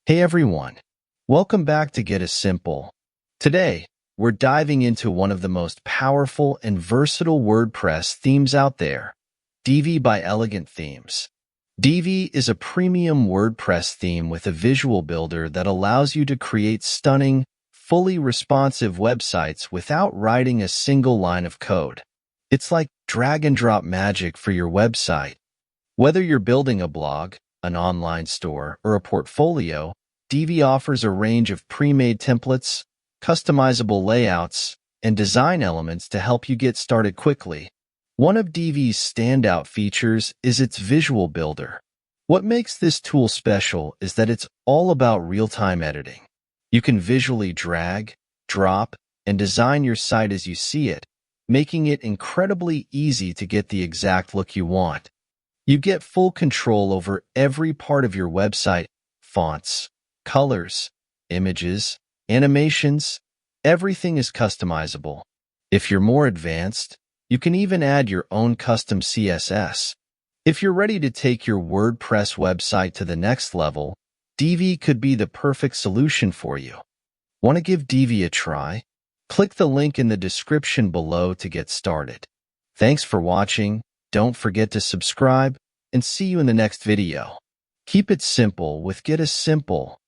Hey everyone, welcome back to Get a Simple. Today, we're diving into one of the most powerful and versatile WordPress themes out there, Divi by Elegant Themes. Divi is a premium WordPress theme with a visual builder that allows you to create stunning, fully responsive websites without writing a single line of code. It's like drag-and-drop magic for your website. Whether you're building a blog, an online store, or a portfolio, Divi offers a range of pre-made templates, customizable layouts, and design elements to help you get started quickly. One of Divi's standout features is its visual builder. What makes this tool special is that it's all about real-time editing. You can visually drag, drop, and design your site as you see it, making it incredibly easy to get the exact look you want. You get full control over every part of your website: fonts, colors, images, animations. Everything is customizable. If you're more advanced, you can even add your own custom CSS. If you're ready to take your WordPress website to the next level, Divi could be the perfect solution for you. Want to give Divi a try? Click the link in the description below to get started. Thanks for watching. Don't forget to subscribe, and see you in the next video. Keep it simple with Get a Simple.